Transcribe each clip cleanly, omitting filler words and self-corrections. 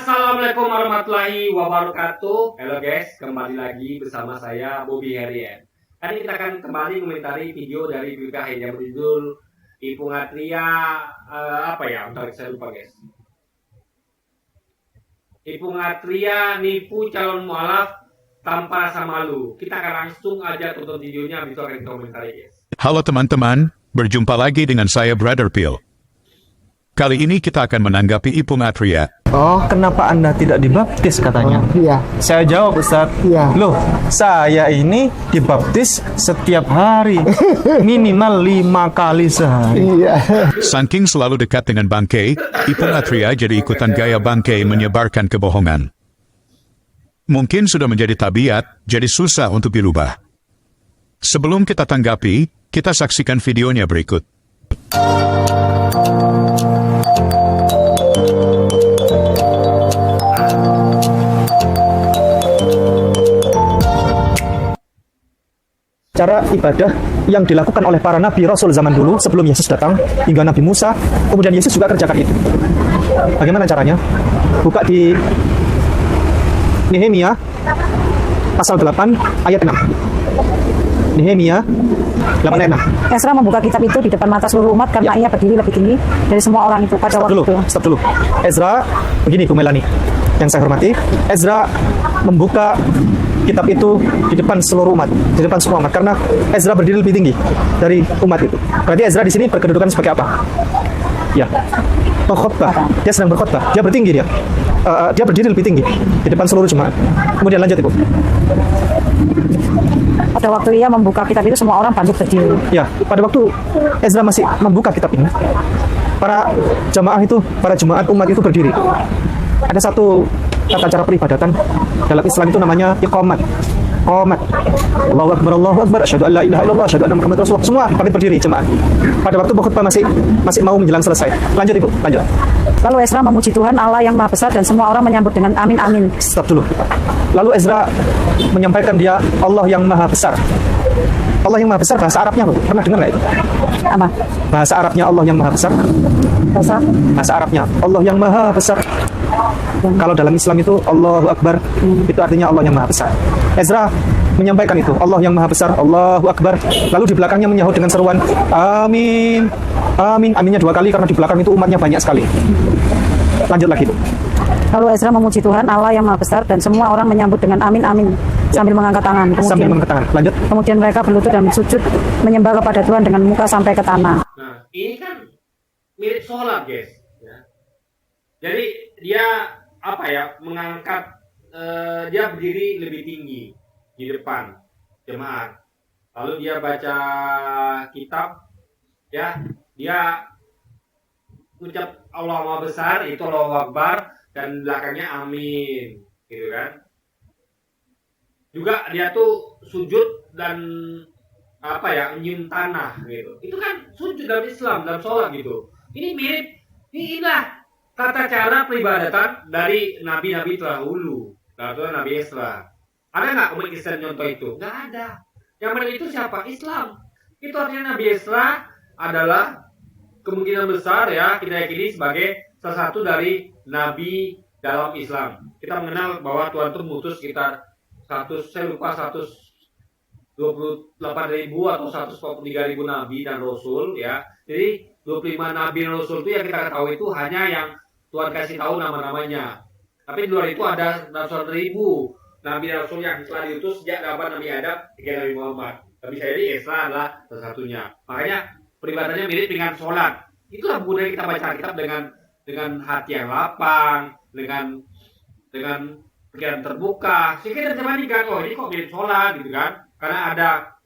Assalamualaikum warahmatullahi wabarakatuh. Halo guys, kembali lagi bersama saya Bobby Herian. Kali kita akan kembali mengomentari video dari BKH yang berjudul Ipung Atria Bentar saya lupa guys. Ipung Atria nipu calon mualaf tanpa rasa malu. Kita akan langsung aja tonton videonya, habis itu akan kita komentari guys. Halo teman-teman, berjumpa lagi dengan saya Brother Pil. Kali ini kita akan menanggapi Ipung Atria. Oh, kenapa Anda tidak dibaptis katanya? Iya. Saya jawab, Ustaz. Iya. Loh, saya ini dibaptis setiap hari. Minimal 5 kali sehari. Iya. Saking selalu dekat dengan bangkai, Ipung Atria jadi ikutan gaya bangkai menyebarkan kebohongan. Mungkin sudah menjadi tabiat, jadi susah untuk dirubah. Sebelum kita tanggapi, kita saksikan videonya berikut. Cara ibadah yang dilakukan oleh para nabi rasul zaman dulu sebelum Yesus datang hingga Nabi Musa, kemudian Yesus juga kerjakan itu. Bagaimana caranya? Buka di Nehemia pasal 8 ayat 6. Nehemia 8 ayat 6. Ezra membuka kitab itu di depan mata seluruh umat karena ia berdiri lebih tinggi dari semua orang itu pada waktu itu. Stop dulu. Ezra, begini Bu Melani, yang saya hormati, Ezra membuka kitab itu di depan seluruh umat, di depan semua umat, karena Ezra berdiri lebih tinggi dari umat itu. Berarti Ezra di sini berkedudukan sebagai apa? Ya, pengkhotbah. Dia sedang berkhotbah. Dia bertinggi dia. Dia berdiri lebih tinggi di depan seluruh jemaat. Kemudian lanjut Ibu. Pada waktu ia membuka kitab itu semua orang bangkit berdiri. Ya, pada waktu Ezra masih membuka kitab ini, para jemaah itu, para jemaat umat itu berdiri. Ada satu tata cara peribadatan dalam Islam itu namanya iqamat. Qomat. Allahu Akbar, asyhadu an la ilaha illallah, asyhadu anna Muhammadar Rasulullah. Semua bangkit berdiri jemaah. Pada waktu khutbah masih mau menjelang selesai. Lanjut Ibu, lanjut. Lalu Ezra memuji Tuhan Allah yang Maha Besar dan semua orang menyambut dengan amin amin. Stop dulu. Lalu Ezra menyampaikan dia Allah yang Maha Besar. Allah yang Maha Besar bahasa Arabnya, pernah dengar nggak itu? Apa? Bahasa Arabnya Allah yang Maha Besar. Bahasa Arabnya Allah yang Maha Besar. Kalau dalam Islam itu Allahu Akbar, itu artinya Allah yang Maha Besar. Ezra menyampaikan itu, Allah yang Maha Besar, Allahu Akbar. Lalu di belakangnya menyahut dengan seruan amin. Amin. Aminnya 2 kali karena di belakang itu umatnya banyak sekali. Lanjut lagi. Lalu Ezra memuji Tuhan Allah yang Maha Besar dan semua orang menyambut dengan amin amin sambil mengangkat tangan. Lanjut. Kemudian mereka berlutut dan sujud menyembah kepada Tuhan dengan muka sampai ke tanah. Nah, ini kan mirip sholat guys. Ya. Jadi dia mengangkat, dia berdiri lebih tinggi di depan jemaat. Lalu dia baca kitab, ya, dia ucap Allah Maha Besar, itu Allahu Akbar, dan belakangnya amin, gitu kan. Juga dia tuh sujud dan nyium tanah gitu. Itu kan sujud dalam Islam, dalam sholat gitu. Ini mirip, inilah tata cara peribadatan dari nabi-nabi terdahulu. Contohnya Nabi Ezra. Ada nggak umat Islam contoh itu? Nggak ada. Yang benar itu siapa? Islam. Itu artinya Nabi Ezra adalah kemungkinan besar ya kita yakini sebagai salah satu dari nabi dalam Islam. Kita mengenal bahwa Tuhan itu mengutus sekitar 128.000 atau 143.000 nabi dan rasul ya. Jadi 25 nabi dan rasul itu yang kita ketahui itu hanya yang Tuhan kasih tahu nama-namanya. Tapi di luar itu ada ratusan ribu nabi dan rasul yang telah diutus sejak zaman Nabi Adam hingga Nabi Muhammad. Tapi saya ini Ezra adalah salah satunya. Makanya peribadannya mirip dengan sholat. Itulah gunanya kita baca kitab dengan hati yang lapang, dengan pikiran terbuka. Sehingga kita bandingkan, oh ini kok mirip sholat gitu kan? Karena ada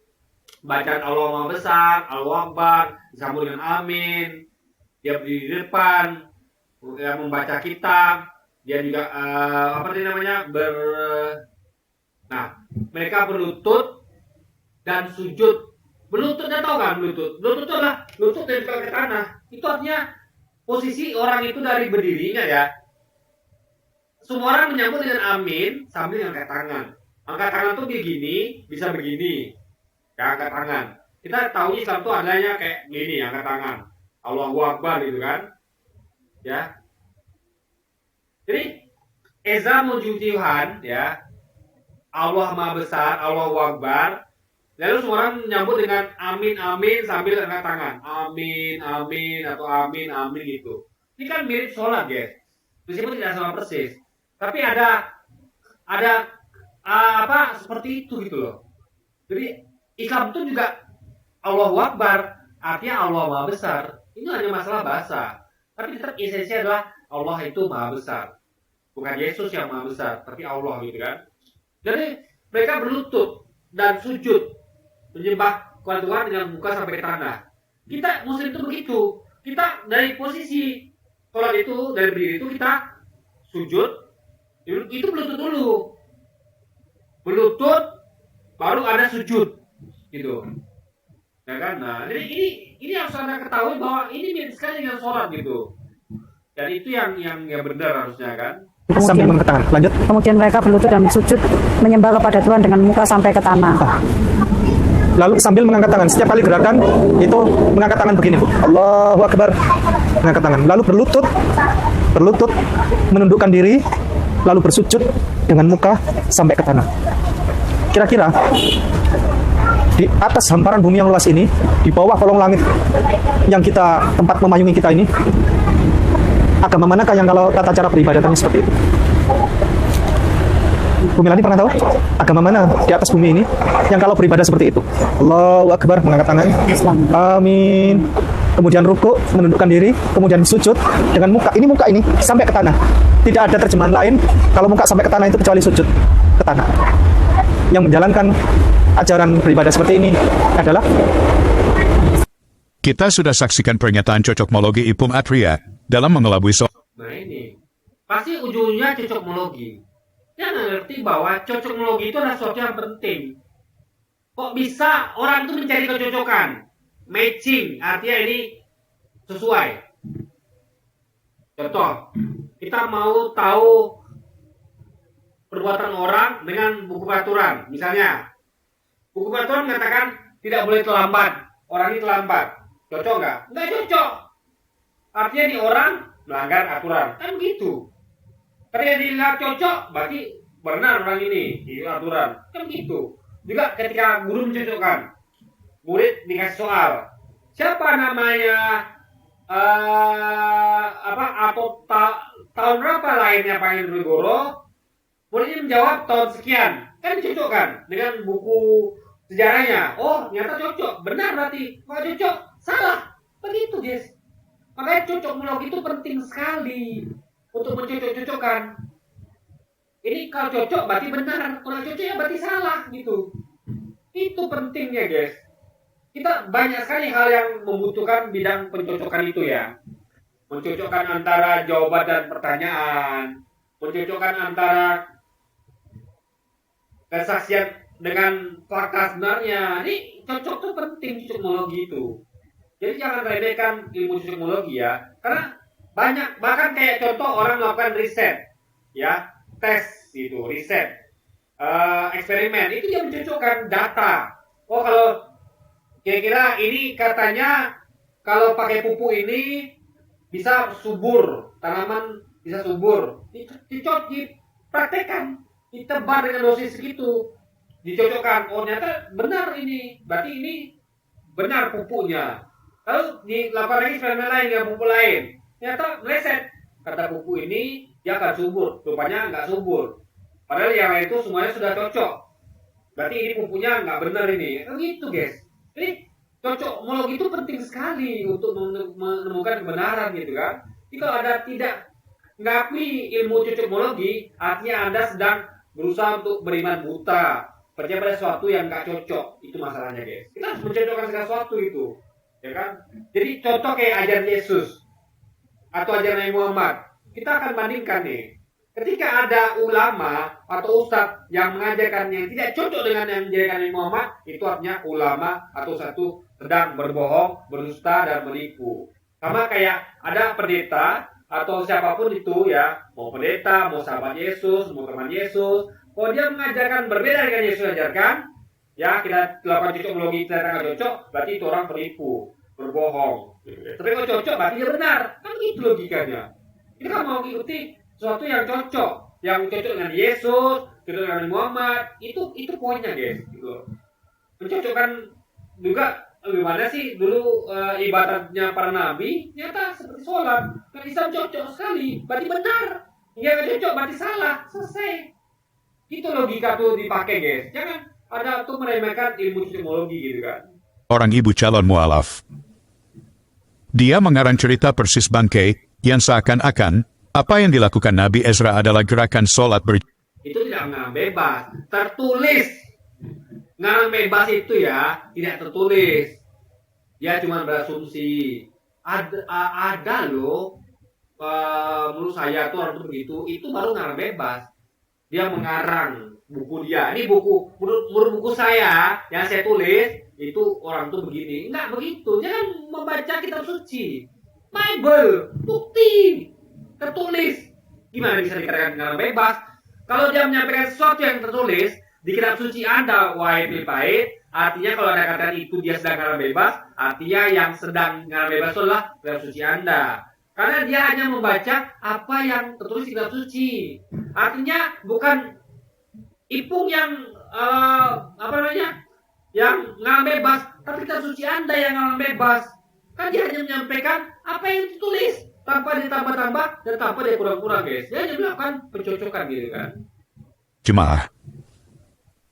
bacaan Allah Maha Besar, Allahu Akbar, disambung dengan amin. Dia berdiri di depan, dia membaca kitab, dia juga mereka berlutut dan sujud. Berlutut, dah tahu kan berlutut? Berlutut itu adalah lutut dari ke tanah. Itu artinya posisi orang itu dari berdirinya ya. Semua orang menyambut dengan amin sambil angkat tangan. Angkat tangan tuh begini, bisa begini. Ya, angkat tangan. Kita tahu Islam tuh adanya kayak gini, angkat tangan. Allahu Akbar gitu kan. Ya. Jadi Ezra memuji Tuhan, ya, Allah Maha Besar, Allahu Akbar. Lalu semua orang menyambut dengan amin amin sambil angkat tangan, amin amin atau amin amin gitu. Ini kan mirip sholat, guys. Meskipun tidak sama persis, tapi ada apa seperti itu gitu loh. Jadi Islam itu juga Allahu Akbar, artinya Allah Maha Besar. Ini hanya masalah bahasa, tapi tetap esensinya adalah Allah itu Maha Besar. Bukan Yesus yang Maha Besar, tapi Allah gitu kan. Jadi mereka berlutut dan sujud menyembah kepada Tuhan dengan muka sampai ke tanah. Kita Muslim itu begitu. Kita dari posisi sholat itu, dari berdiri itu kita sujud, itu berlutut dulu. Berlutut, baru ada sujud, gitu. Ya kan? Nah, jadi ini harus Anda ketahui bahwa ini mirip sekali dengan sholat gitu. Dan itu yang benar harusnya kan. Sambil mengangkat tangan. Lanjut. Kemudian mereka berlutut dan sujud menyembah kepada Tuhan dengan muka sampai ke tanah. Lalu sambil mengangkat tangan, setiap kali gerakan itu mengangkat tangan begini, Bu. Allahu Akbar. Mengangkat tangan. Lalu berlutut, menundukkan diri, lalu bersujud dengan muka sampai ke tanah. Kira-kira di atas hamparan bumi yang luas ini, di bawah kolong langit yang kita tempat memayungi kita ini, agama manakah yang kalau tata cara beribadatannya seperti itu? Bu Melani pernah tahu agama mana di atas bumi ini yang kalau beribadah seperti itu? Allahu Akbar, mengangkat tangan, amin, kemudian ruku, menundukkan diri, kemudian sujud dengan muka ini sampai ke tanah. Tidak ada terjemahan lain kalau muka sampai ke tanah itu kecuali sujud ke tanah. Yang menjalankan ajaran beribadah seperti ini adalah Kita sudah saksikan pernyataan cocokmologi Ipum Atria dalam mengelabui soal. Nah ini pasti ujungnya cocokmologi. Dia ngerti bahwa cocokmologi itu adalah sesuatu yang penting. Kok bisa orang itu mencari kecocokan? Matching, artinya ini sesuai. Contoh, kita mau tahu perbuatan orang dengan buku peraturan. Misalnya, buku peraturan mengatakan tidak boleh terlambat. Orang ini terlambat. Cocok nggak? Nggak cocok. Artinya di orang melanggar aturan. Kan begitu. Ketika dilihat cocok, berarti benar orang ini di aturan. Kan begitu. Juga ketika guru mencocokkan, murid dikasih soal, siapa namanya tahun berapa lahirnya Pak Hendro Goro? Muridnya menjawab tahun sekian. Kan dicocokkan dengan buku sejarahnya. Oh, ternyata cocok. Benar berarti. Kalau cocok, salah. Begitu, guys. Makanya cocokmologi itu penting sekali untuk mencocok-cocokkan. Ini kalau cocok berarti benar, kalau cocok ya berarti salah gitu. Itu pentingnya, guys. Kita banyak sekali hal yang membutuhkan bidang pencocokan itu ya. Mencocokkan antara jawaban dan pertanyaan, mencocokkan antara kesaksian dengan fakta sebenarnya. Ini cocok tuh penting, cocokmologi itu. Jadi jangan remehkan ilmu cocokmologi ya, karena banyak, bahkan kayak contoh orang melakukan riset, ya, tes gitu, riset, eksperimen, itu dia mencocokkan data. Oh kalau kira-kira ini katanya kalau pakai pupuk ini bisa subur, tanaman bisa subur, dipraktekkan, ditebar dengan dosis segitu, dicocokkan. Oh ternyata benar ini, berarti ini benar pupuknya. Lalu dilakukan lagi eksperimen lain dengan pupuk lain. Ternyata meleset. Kata pupuk ini dia akan subur. Rupanya nggak subur. Padahal yang lain itu semuanya sudah cocok. Berarti ini pupuknya nggak benar ini. Gitu guys. Jadi cocokmologi itu penting sekali untuk menemukan kebenaran gitu kan. Jadi kalau Anda tidak mengakui ilmu cocokmologi, artinya Anda sedang berusaha untuk beriman buta. Percaya pada sesuatu yang nggak cocok. Itu masalahnya guys. Kita harus mencocokkan segala sesuatu itu. Ya kan? Jadi contoh kayak ajaran Yesus atau ajaran Nabi Muhammad, kita akan bandingkan nih. Ketika ada ulama atau ustadz yang mengajarkan yang tidak cocok dengan yang diajarkan Nabi Muhammad, itu artinya ulama atau satu sedang berbohong, berdusta dan menipu. Sama kayak ada pendeta atau siapapun itu ya, mau pendeta, mau sahabat Yesus, mau teman Yesus, kalau dia mengajarkan berbeda dengan Yesus ajarkan, ya kita lakukan cocokmologi ternyata nggak cocok, berarti itu orang penipu, berbohong. Tapi kalau cocok berarti dia benar, kan gitu logikanya. Kita kan mau mengikuti sesuatu yang cocok. yang cocok dengan Yesus, cocok dengan Muhammad, itu poinnya guys, gitu. Mencocokkan juga gimana sih dulu ibadatnya para nabi, ternyata seperti sholat. Kan Islam cocok sekali, berarti benar. Yang nggak cocok berarti salah, selesai. Itu logika tuh dipakai guys. Jangan ada tuh meremehkan ilmu cosmologi gitu kan. Orang ibu calon mualaf. Dia mengarang cerita persis bangkai yang seakan-akan apa yang dilakukan Nabi Ezra adalah gerakan sholat Itu tidak mengarang bebas, tertulis. Ngarang bebas itu ya tidak tertulis. Dia cuma berasumsi. Ada loh. Menurut saya tuh orang tuh begitu. Itu baru ngarang bebas. Dia mengarang buku dia. Ini buku menurut buku saya yang saya tulis. Itu orang tuh begini. Enggak begitu. Dia kan membaca kitab suci. Bible. Bukti. Tertulis. Gimana bisa dikatakan ngarang bebas? Kalau dia menyampaikan sesuatu yang tertulis di kitab suci Anda, wahai Filipai, artinya kalau ada kata itu dia sedang ngarang bebas, artinya yang sedang ngarang bebas adalah kitab suci Anda. Karena dia hanya membaca apa yang tertulis di kitab suci. Artinya bukan Ipung yang yang ngarang bebas, tapi kitab suci Anda yang ngarang bebas. Kan dia hanya menyampaikan apa yang ditulis tanpa ditambah-tambah dan tanpa dia kurang-kurang guys. Dia hanya melakukan pencocokan gitu kan. jemaah.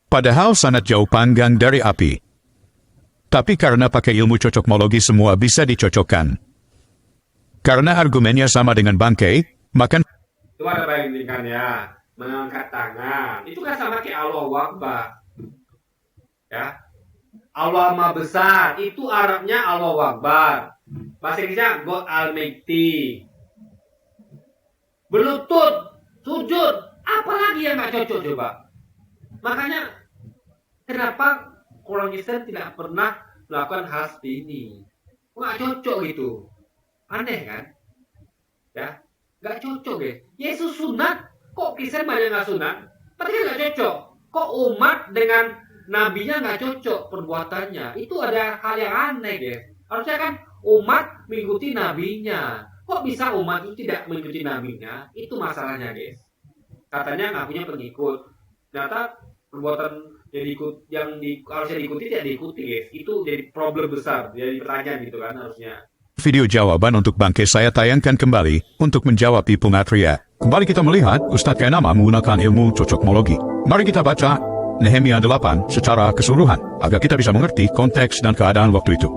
Padahal sangat jauh panggang dari api. Tapi karena pakai ilmu cocokmologi semua bisa dicocokkan. Karena argumennya sama dengan bangkai, maka Coba ada bandingkan ya, mengangkat tangan. Itu kan sama kayak Allahu Akbar. Ya. Allah Maha Besar, itu Arabnya Allahu Akbar. Bahasa Inggrisnya God Almighty. Berlutut, sujud, apalagi yang nggak cocok coba. Makanya kenapa orang Kristen tidak pernah melakukan hal seperti ini? Nggak cocok gitu. Aneh kan? Ya, nggak cocok ya. Yesus sunat, kok Kristen banyak nggak sunat? Berarti nggak cocok. Kok umat dengan nabinya nggak cocok perbuatannya? Itu ada hal yang aneh guys. Harusnya kan umat mengikuti nabinya. Kok bisa umat itu tidak mengikuti nabinya? Itu masalahnya guys. Katanya nggak punya pengikut. Ternyata perbuatan yang harusnya diikuti tidak diikuti guys. Itu jadi problem besar. Jadi pertanyaan gitu kan harusnya. video jawaban untuk bangkai saya tayangkan kembali untuk menjawab Ipung Atria. Kembali kita melihat Ustadz Kainama menggunakan ilmu cocokmologi. Mari kita baca Nehemia 8 secara keseluruhan agar kita bisa mengerti konteks dan keadaan waktu itu.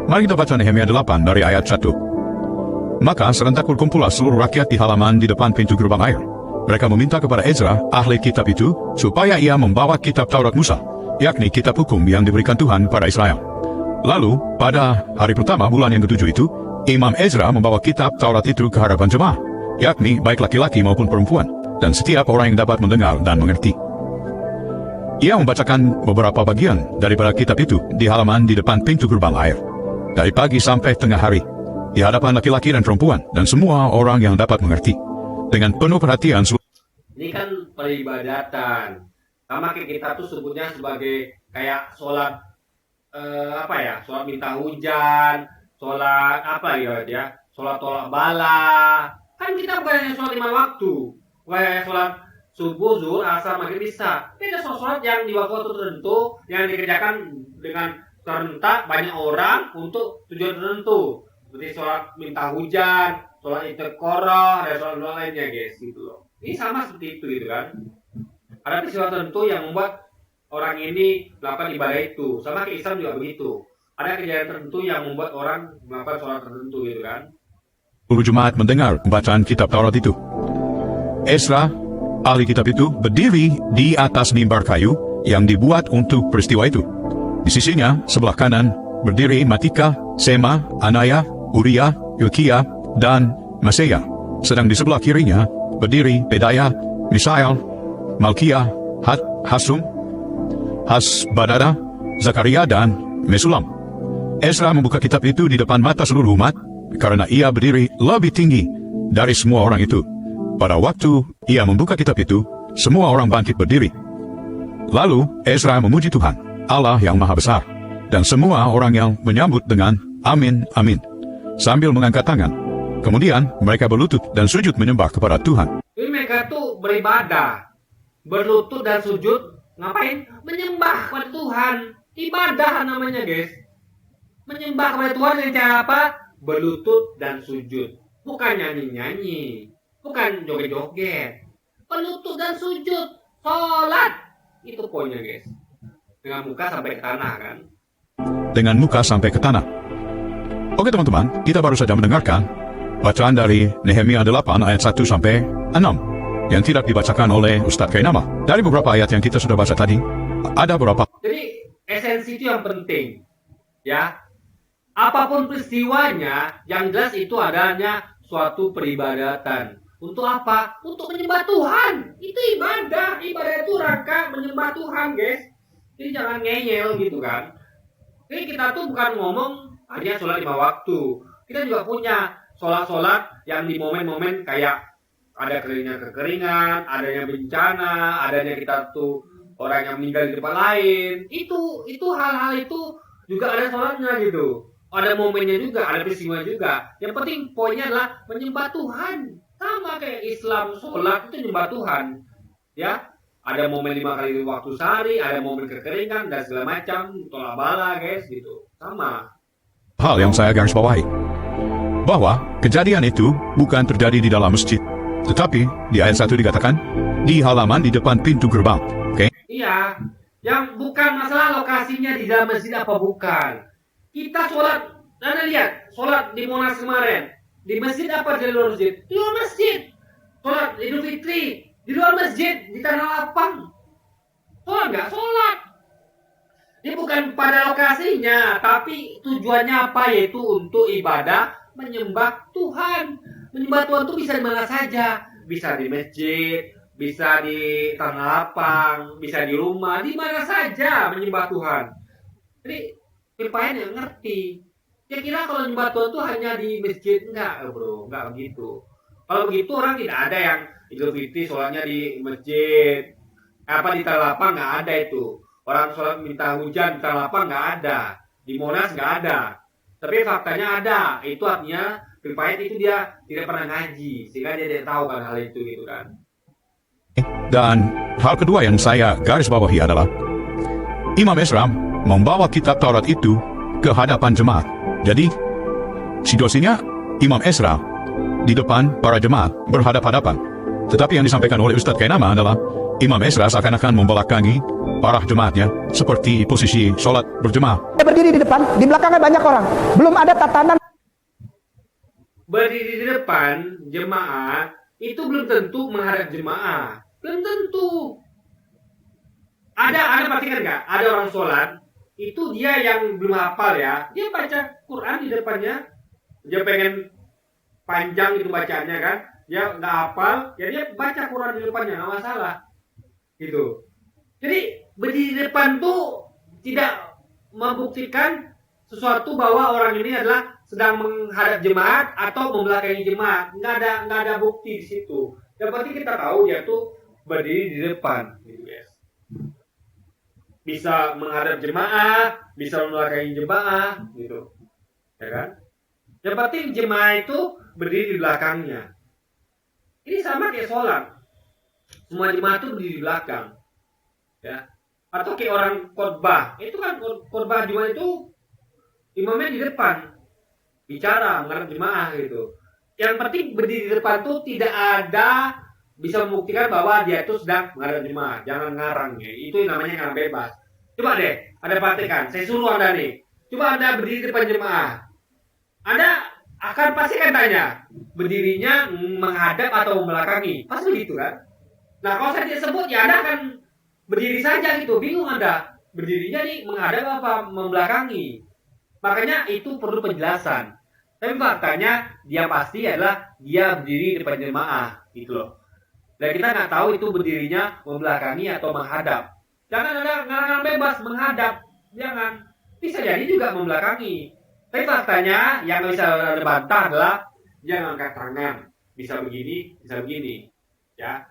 Mari kita baca Nehemia 8 dari ayat 1. Maka serentak berkumpullah seluruh rakyat di halaman di depan pintu gerbang air. Mereka meminta kepada Ezra, ahli kitab itu, supaya ia membawa kitab Taurat Musa, yakni kitab hukum yang diberikan Tuhan pada Israel. Lalu, pada hari pertama bulan yang ke-7 itu, Imam Ezra membawa kitab Taurat itu ke hadapan jemaah, yakni baik laki-laki maupun perempuan, dan setiap orang yang dapat mendengar dan mengerti. Ia membacakan beberapa bagian daripada kitab itu di halaman di depan pintu gerbang air, dari pagi sampai tengah hari, di hadapan laki-laki dan perempuan, dan semua orang yang dapat mengerti. Dengan penuh perhatian. Ini kan peribadatan. Sama kayak kita tuh sebutnya sebagai kayak sholat sholat minta hujan, sholat sholat tolak bala. Kan kita bukan hanya sholat 5 waktu, kayak sholat subuh, zuhur, asar, maghrib, isya. Beda sholat yang di waktu tertentu yang dikerjakan dengan serentak banyak orang untuk tujuan tertentu, seperti sholat minta hujan, sholat istiqoroh, dan sholat lainnya guys gitu loh. Ini sama seperti itu gitu kan. Ada peristiwa tertentu yang membuat orang ini melakukan ibadah itu. Sama kayak Islam juga begitu. Ada kejadian tertentu yang membuat orang melakukan sholat tertentu gitu kan. Jemaat mendengar pembacaan kitab Taurat itu. Ezra, ahli kitab itu, berdiri di atas mimbar kayu yang dibuat untuk peristiwa itu. Di sisinya, sebelah kanan, berdiri Matika, Sema, Anaya, Uriah, Hilkiah, dan Maseya. Sedang di sebelah kirinya, berdiri Pedaya, Misael, Malkiah, Hasum, Hasbadada, Zakaria, dan Mesulam. Ezra membuka kitab itu di depan mata seluruh umat, karena ia berdiri lebih tinggi dari semua orang itu. Pada waktu ia membuka kitab itu, semua orang bangkit berdiri. Lalu Ezra memuji Tuhan, Allah yang Maha Besar, dan semua orang yang menyambut dengan Amin, Amin, sambil mengangkat tangan. Kemudian mereka berlutut dan sujud menyembah kepada Tuhan. Jadi mereka tuh beribadah, berlutut dan sujud, ngapain? Menyembah kepada Tuhan. Ibadah namanya, guys. Menyembah kepada Tuhan dengan cara apa? Berlutut dan sujud. Bukan nyanyi-nyanyi, bukan joget-joget. Berlutut dan sujud, sholat. Itu poinnya, guys. Dengan muka sampai ke tanah, kan? Dengan muka sampai ke tanah. Oke teman-teman, kita baru saja mendengarkan bacaan dari Nehemia 8 ayat 1 sampai 6 yang tidak dibacakan oleh Ustadz Kainama. Dari beberapa ayat yang kita sudah baca tadi, ada beberapa. Jadi esensi itu yang penting, ya. Apapun peristiwanya, yang jelas itu adanya suatu peribadatan. Untuk apa? Untuk menyembah Tuhan. Itu ibadah. Ibadah itu rangka menyembah Tuhan, guys. Jadi jangan ngeyel gitu kan. Jadi kita tuh bukan ngomong hanya sholat 5 waktu. Kita juga punya sholat-sholat yang di momen-momen kayak ada kekeringan, adanya bencana, adanya kita tuh orang yang meninggal di tempat lain. Itu hal-hal itu juga ada sholatnya gitu. Ada momennya juga, ada peristiwa juga. Yang penting poinnya adalah menyembah Tuhan. Sama kayak Islam, sholat itu menyembah Tuhan. Ya, ada momen 5 kali waktu sehari, ada momen kekeringan dan segala macam, tolak bala, guys, gitu. Sama. Hal yang saya garis bawahi, bahwa kejadian itu bukan terjadi di dalam masjid, tetapi di ayat 1 dikatakan di halaman di depan pintu gerbang. Oke? Iya, yang bukan masalah lokasinya di dalam masjid apa bukan. Kita sholat, Anda lihat, sholat di Monas kemarin, di masjid apa di luar masjid? Di luar masjid. Sholat Idul Fitri, di luar masjid, di tanah lapang. Sholat nggak? Sholat. Ini bukan pada lokasinya, tapi tujuannya apa? Yaitu untuk ibadah, menyembah Tuhan. Menyembah Tuhan itu bisa di mana saja. Bisa di masjid, bisa di tanah lapang, bisa di rumah, di mana saja menyembah Tuhan. Jadi, Pilpayan yang ngerti. Ya kira kalau menyembah Tuhan itu hanya di masjid. Enggak, bro. Enggak begitu. Kalau begitu orang tidak ada yang Idul Fitri sholatnya di masjid. Apa di tanah lapang nggak ada itu. Orang sholat minta hujan di tanah lapang nggak ada. Di Monas nggak ada. Tapi faktanya ada. Itu artinya Pilpayan itu dia tidak pernah ngaji. Sehingga dia tidak tahu kan hal itu gitu kan. Dan hal kedua yang saya garis bawahi adalah Imam Ezra membawa kitab Taurat itu ke hadapan jemaat. Jadi, situasinya Imam Ezra di depan para jemaat berhadap-hadapan. Tetapi yang disampaikan oleh Ustadz Kainama adalah Imam Ezra seakan-akan membelakangi para jemaatnya seperti posisi sholat berjemaah. Dia berdiri di depan, di belakangnya banyak orang. Belum ada tatanan. Berdiri di depan jemaat itu belum tentu menghadap jemaah. Belum tentu. Ada perhatikan nggak? Ada orang sholat, itu dia yang belum hafal ya. Dia baca Quran di depannya. Dia pengen panjang itu bacaannya kan. Dia nggak hafal, ya dia baca Quran di depannya, nggak masalah. Gitu. Jadi berdiri di depan tuh tidak membuktikan sesuatu bahwa orang ini adalah sedang menghadap jemaat atau membelakangi jemaat. Nggak ada bukti di situ. Yang penting kita tahu dia tuh berdiri di depan, gitu guys. Bisa menghadap jemaah, bisa membelakangi jemaah, gitu, ya kan? Yang penting jemaah itu berdiri di belakangnya. Ini sama kayak sholat. Semua jemaah itu berdiri di belakang, ya. Atau kayak orang khotbah, itu kan khotbah jemaah itu imamnya di depan, bicara menghadap jemaah gitu. Yang penting berdiri di depan tuh tidak ada bisa membuktikan bahwa dia itu sedang menghadap jemaah. Jangan ngarang ya. Itu namanya ngarang bebas. Coba deh, Anda praktekkan. Saya suruh Anda nih. Coba Anda berdiri di depan jemaah. Anda akan pasti kan tanya, berdirinya menghadap atau membelakangi. Pasti begitu kan? Nah, kalau saya tidak sebut, ya Anda akan berdiri saja gitu. Bingung Anda. Berdirinya nih menghadap apa membelakangi. Makanya itu perlu penjelasan. Tapi faktanya dia pasti adalah dia berdiri di depan jemaah gitu loh. Dan kita nggak tahu itu berdirinya membelakangi atau menghadap. Jangan ada ngarang bebas menghadap, jangan. Bisa jadi juga membelakangi. Tapi faktanya yang bisa ada bantah adalah dia ngangkat tangan, bisa begini, bisa begini, ya.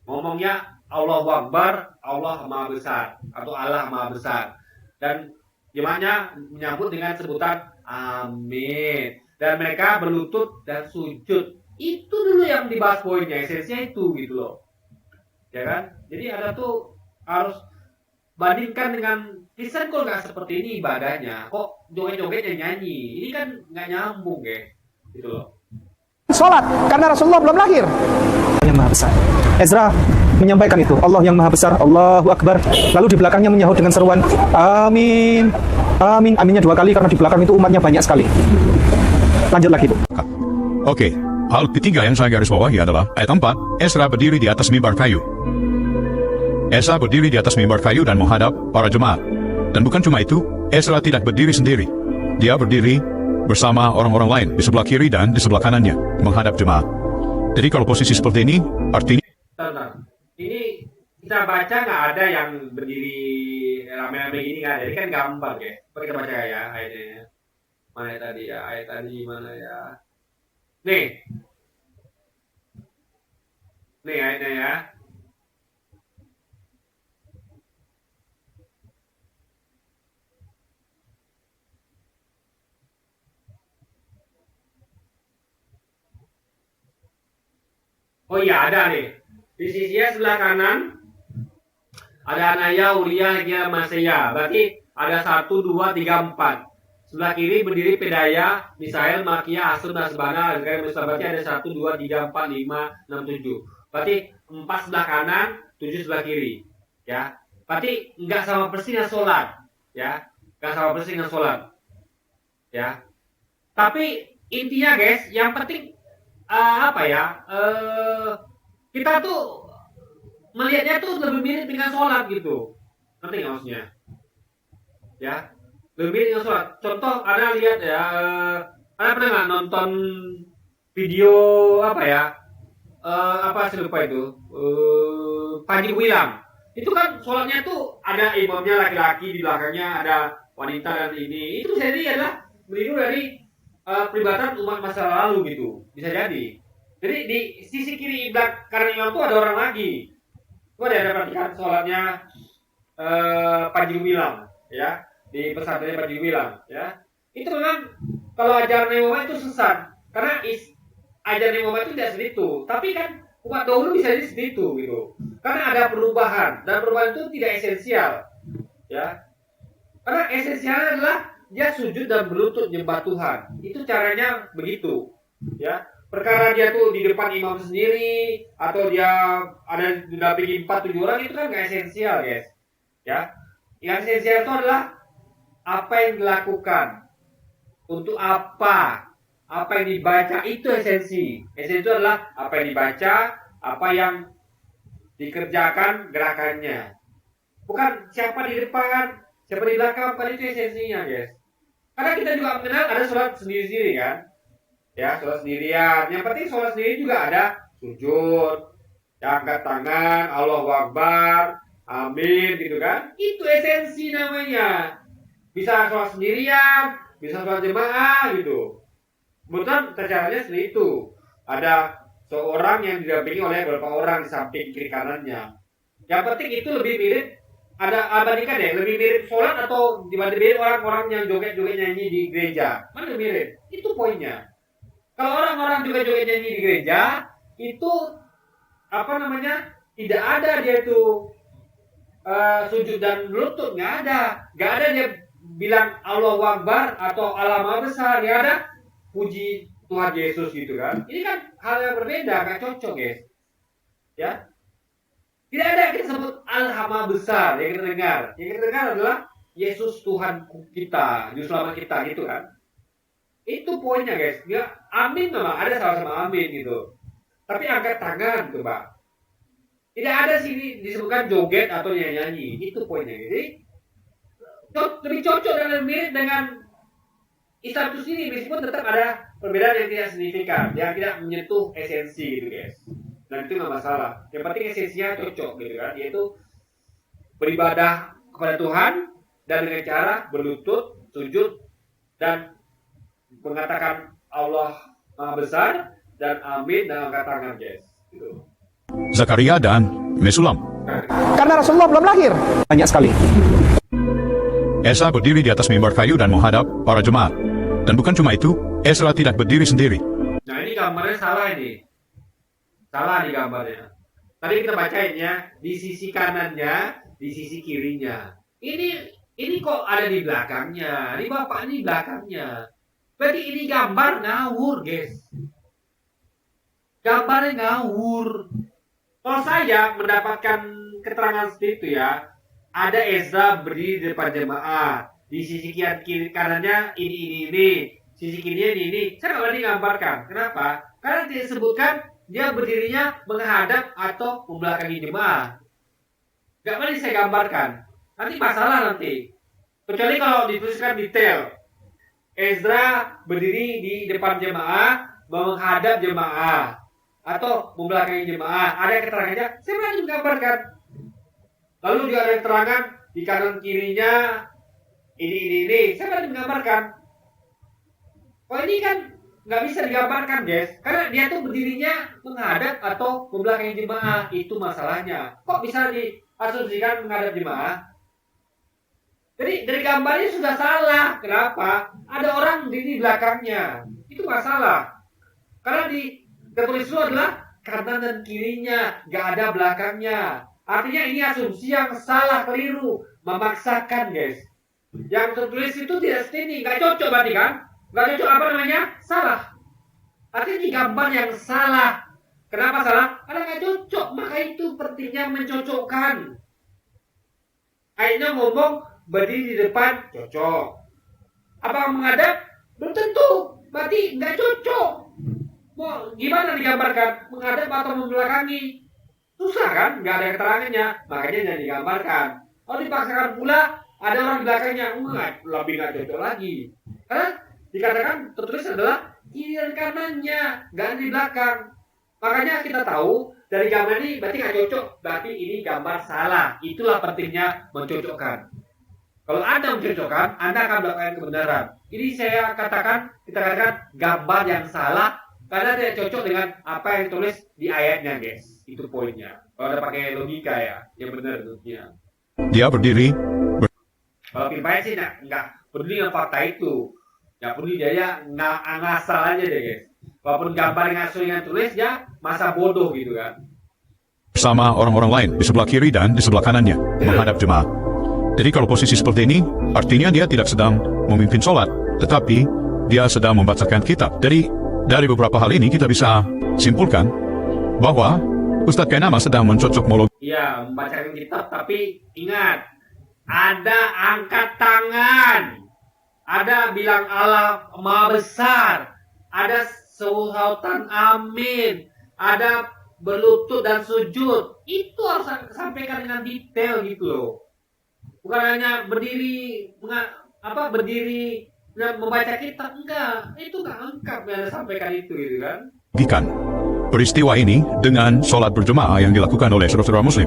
Ngomongnya Allahu Akbar, Allah Maha Besar atau Allah Maha Besar. Dan jemaahnya menyambut dengan sebutan Amin. Dan mereka berlutut dan sujud. Itu dulu yang dibahas poinnya, esensinya itu gitu loh. ya kan? Jadi ada tuh harus bandingkan dengan Kristen kok nggak seperti ini ibadahnya, kok joget-joget yang nyanyi, ini kan nggak nyambung ya, gitu loh. Sholat karena Rasulullah belum lahir. Yang Maha Besar. Ezra menyampaikan itu, Allah yang Maha Besar, Allahu Akbar. Lalu di belakangnya menyahut dengan seruan, Amin. Amin. Aminnya 2 kali karena di belakang itu umatnya banyak sekali. Lanjut lagi, Bu. Oke, hal ketiga yang saya garis bawahi adalah ayat 4, Ezra berdiri di atas mimbar kayu. Ezra berdiri di atas mimbar kayu dan menghadap para jemaat. Dan bukan cuma itu, Ezra tidak berdiri sendiri. Dia berdiri bersama orang-orang lain di sebelah kiri dan di sebelah kanannya, menghadap jemaat. Jadi kalau posisi seperti ini, artinya... Bentar. Ini kita baca nggak ada yang berdiri rame-rame gini nggak ada. Ini kan gambar ya. Coba kita baca ya ayatnya. Mana tadi ya? Ayat tadi mana ya? Nih. Nih ayatnya ya. Oh iya ada nih. Di sisinya sebelah kanan ada Anaya, Uria, Hegia, Maseya. Berarti ada 1, 2, 3, 4. Sebelah kiri berdiri Pedaya, Misael, Makia, Hasum, Nasbana. Berarti ada 1, 2, 3, 4, 5, 6, 7. Berarti 4 sebelah kanan, 7 sebelah kiri. Ya. Berarti nggak sama persis dengan sholat. Ya. Nggak sama persis dengan sholat. Ya. Tapi intinya guys, yang penting kita tuh melihatnya tuh lebih mirip dengan sholat gitu, ngerti nggak maksudnya? Ya, lebih mirip dengan sholat. Contoh, ada lihat ya, ada pernah nggak nonton video saya lupa itu, Panji Gumilang. Itu kan sholatnya tuh ada imamnya laki-laki, di belakangnya ada wanita dan ini. Itu saya lihat adalah meniru dari peribadatan umat masa lalu gitu, bisa jadi. Jadi di sisi kiri kanan imam itu ada orang lagi. Itu ada perhatikan sholatnya Panji Gumilang, ya, di pesantren Panji Gumilang, ya. Itu memang kalau ajaran imam itu sesat, karena ajaran imam itu tidak seperti itu. Tapi kan umat dahulu bisa jadi seperti itu gitu. Karena ada perubahan dan perubahan itu tidak esensial, ya. Karena esensialnya adalah dia sujud dan berlutut nyembah Tuhan. Itu caranya begitu, ya. Perkara dia tuh di depan imam sendiri atau dia ada didampingi 4-7 orang, itu kan nggak esensial, guys. Ya, yang esensial itu adalah apa yang dilakukan, untuk apa yang dibaca, itu esensi. Esensi itu adalah apa yang dibaca, apa yang dikerjakan gerakannya. Bukan siapa di depan, siapa di belakang, bukan itu esensinya, guys. Karena kita juga mengenal ada sholat sendiri-sendiri kan. Ya, sholat sendirian. Yang penting sholat sendiri juga ada sujud, angkat tangan, Allahu Akbar, amin gitu kan. Itu esensi namanya. Bisa sholat sendirian, bisa sholat jemaah gitu. Kemudian caranya seperti itu. Ada seorang yang didampingi oleh beberapa orang di samping kiri kanannya. Yang penting itu lebih mirip, bandingkan ya, lebih mirip sholat atau dibanding orang-orang yang joget-joget nyanyi di gereja. Mana lebih mirip? Itu poinnya. Kalau orang-orang joget-joget nyanyi di gereja, itu tidak ada dia itu sujud dan lutut, nggak ada dia bilang Allahu Akbar atau Allah Maha Besar, nggak ada puji Tuhan Yesus gitu kan. Ini kan hal yang berbeda, nggak cocok guys, ya. Tidak ada yang kita sebut Allah Maha Besar yang kita dengar. Yang kita dengar adalah Yesus Tuhan kita, Juru Selamat kita gitu kan. Itu poinnya guys. Ya, amin memang ada sama-sama amin gitu. Tapi angkat tangan tuh Pak. Tidak ada sini disebutkan joget atau nyanyi. Itu poinnya. Jadi lebih cocok dan lebih mirip dengan Islam itu sendiri, meskipun tetap ada perbedaan yang tidak signifikan, yang tidak menyentuh esensi gitu guys. Dan itu nggak masalah. Yang penting esensinya cocok gitu kan, yaitu beribadah kepada Tuhan dan dengan cara berlutut, sujud, dan mengatakan Allah Maha Besar dan amin dan angkat tangan guys. Gitu. Zakaria dan Mesulam. Karena Rasulullah belum lahir. Banyak sekali. Ezra berdiri di atas mimbar kayu dan menghadap para jemaat. Dan bukan cuma itu, Ezra tidak berdiri sendiri. Nah ini gambarnya salah ini. Salah di gambarnya. Tadi kita bacain ya, di sisi kanannya, di sisi kirinya. Ini kok ada di belakangnya, ini bapak ini belakangnya. Berarti ini gambar ngawur, guys. Gambarnya ngawur. Kalau saya mendapatkan keterangan seperti itu ya, ada Ezra berdiri di depan jemaah. Di sisi kiri kanannya ini. Sisi kirinya ini. Saya nggak berani gambarkan. Kenapa? Karena disebutkan dia berdirinya menghadap atau membelakangi jemaah. Nggak berani saya gambarkan. Nanti masalah nanti. Kecuali kalau dituliskan detail. Ezra berdiri di depan jemaah, menghadap jemaah. Atau membelakangi jemaah. Ada keterangannya, saya berani menggambarkan. Lalu juga ada keterangan di kanan kirinya ini. Saya berani menggambarkan. Oh ini kan nggak bisa digambarkan, guys. Karena dia tuh berdirinya menghadap atau membelakangi jemaah. Itu masalahnya. Kok bisa diasumsikan menghadap jemaah? Jadi dari gambarnya sudah salah. Kenapa? Ada orang di belakangnya. Itu masalah. Karena di tertulis itu adalah kanan dan kirinya, nggak ada belakangnya. Artinya ini asumsi yang salah, keliru, memaksakan, guys. Yang tertulis itu tidak seperti ini, nggak cocok berarti kan? Nggak cocok apa namanya? Salah. Artinya ini gambar yang salah. Kenapa salah? Karena nggak cocok, maka itu pentingnya mencocokkan. Akhirnya ngomong berdiri di depan, cocok. Apa menghadap? Belum tentu, berarti nggak cocok. Mau gimana digambarkan? Menghadap atau membelakangi? Susah kan? Nggak ada keterangannya. Makanya jangan digambarkan. Kalau dipaksakan pula, ada orang di belakangnya. Lebih nggak cocok lagi. Karena dikatakan tertulis adalah kiri dan kanannya, nggak di belakang. Makanya kita tahu dari gambar ini berarti nggak cocok. Berarti ini gambar salah. Itulah pentingnya mencocokkan. Kalau Anda mencocokkan, Anda akan mendapatkan kebenaran. Ini kita katakan gambar yang salah. Karena tidak cocok dengan apa yang tulis di ayatnya, guys. Itu poinnya. Kalau ada pakai logika ya, yang benar tentunya. Dia berdiri. Kalau pimpanya sih nggak peduli dengan fakta itu. Nggak peduli dia ngasal aja deh, guys. Walaupun gambar yang asli yang tulis ya masa bodoh gitu kan. Bersama orang-orang lain di sebelah kiri dan di sebelah kanannya menghadap jemaah. Jadi kalau posisi seperti ini, artinya dia tidak sedang memimpin sholat, tetapi dia sedang membacakan kitab. Dari beberapa hal ini kita bisa simpulkan bahwa Ustadz Kainama sedang mencocokmologi. Iya, membacakan kitab, tapi ingat, ada angkat tangan, ada bilang Allah Maha Besar, ada sautan amin, ada berlutut dan sujud. Itu harus sampaikan dengan detail gitu loh. Bukan hanya berdiri membaca kitab, enggak. Itu enggak lengkap yang sampaikan itu gitu kan. Peristiwa ini dengan sholat berjemaah yang dilakukan oleh saudara-saudara muslim.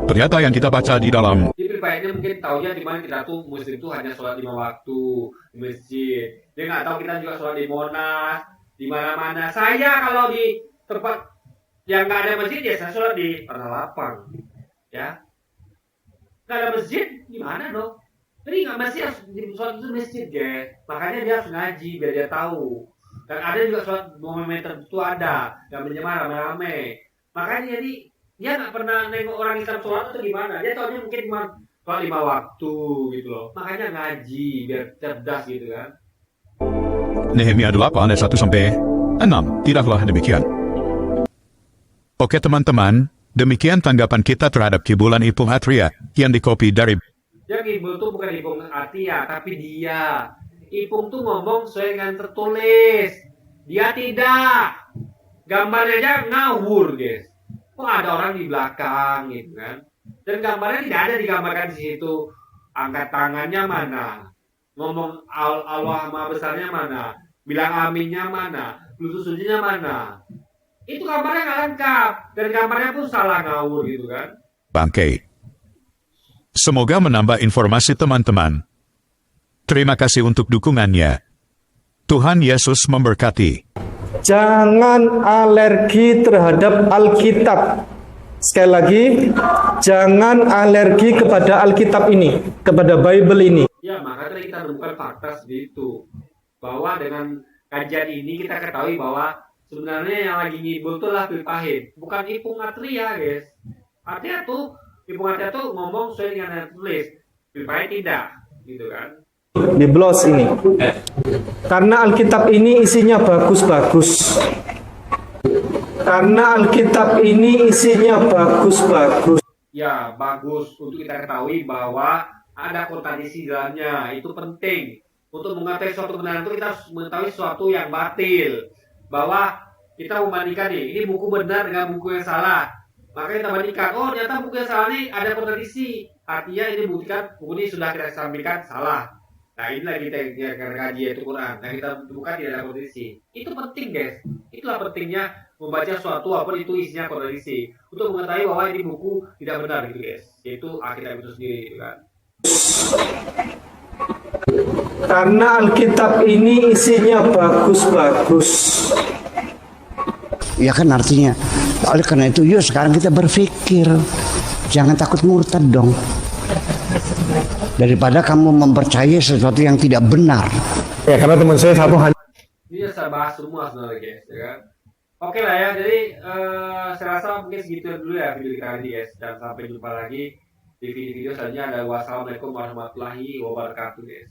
Ternyata yang kita baca di dalam Baiknya mungkin tahunya di mana kita tuh muslim itu hanya sholat 5 waktu di masjid. Dia nggak tahu kita juga sholat di Monas, di mana-mana. Saya kalau di tempat yang nggak ada masjid ya saya sholat di Tanah Lapang, ya. Nggak ada masjid gimana dong? Jadi nggak masjid harus sholat itu masjid, guys. Makanya dia harus ngaji biar dia tahu. Dan ada juga sholat momen tertentu ada yang berjemaah rame-rame. Makanya jadi dia nggak pernah nengok orang Islam sholat atau gimana. Dia tahunya mungkin cuma sholat 5 waktu gitu loh. Makanya ngaji biar cerdas gitu kan. Nehemia 8 ayat 1-6. Tidaklah demikian. Oke teman-teman, demikian tanggapan kita terhadap Kibulan Ipung Atria yang dikopi dari. Yang Ipung tuh bukan Ipung Atria, tapi dia. Ipung tuh ngomong sesuai dengan tertulis. Dia tidak. Gambarnya aja ngawur, guys. Kok ada orang di belakang gitu kan? Dan gambarnya tidak ada digambarkan di situ. Angkat tangannya mana? Ngomong Allah Maha Besarnya mana? Bilang aminnya mana? Lutut sujudnya mana? Itu gambarnya nggak lengkap. Dan gambarnya pun salah ngawur gitu kan. Bangkai. Semoga menambah informasi teman-teman. Terima kasih untuk dukungannya. Tuhan Yesus memberkati. Jangan alergi terhadap Alkitab. Sekali lagi, jangan alergi kepada Alkitab ini, kepada Bible ini. Ya, makanya kita menemukan fakta seperti itu. Bahwa dengan kajian ini kita ketahui bahwa sebenarnya yang lagi ngibul tuh lah pil pahit, bukan Ipung Atria guys. Artinya tuh Ipung Atria tuh ngomong sesuai dengan yang tulis, pil pahit tidak, gitu kan? Di blos ini. Karena Alkitab ini isinya bagus-bagus. Karena Alkitab ini isinya bagus-bagus. Ya, bagus untuk kita ketahui bahwa ada kontradiksi di dalamnya. Itu penting. Untuk mengetahui suatu kebenaran itu kita harus mengetahui sesuatu yang batil. Bahwa kita membandingkan nih, ini buku benar dengan buku yang salah. Maka kita bandingkan, oh ternyata buku yang salah ini ada kontradiksi. Artinya ini buktikan buku ini sudah kita sampaikan salah. Nah inilah kita yang kaji itu Quran. Nah kita bukan tidak ada kontradiksi. Itu penting guys. Itulah pentingnya membaca suatu apapun itu isinya kontradiksi. Untuk mengetahui bahwa ini buku tidak benar gitu guys. Yaitu Alkitab itu sendiri gitu kan. Karena Alkitab ini isinya bagus-bagus. Ya kan artinya, oleh karena itu yuk sekarang kita berpikir, jangan takut murtad dong. Daripada kamu mempercayai sesuatu yang tidak benar. Ya karena teman saya satu hanya Ini saya bahas semua sebenarnya guys, ya kan. Oke lah ya, jadi saya rasa mungkin segitu dulu ya video kita kali ini guys. Dan sampai jumpa lagi di video-video selanjutnya. Wassalamualaikum warahmatullahi wabarakatuh guys.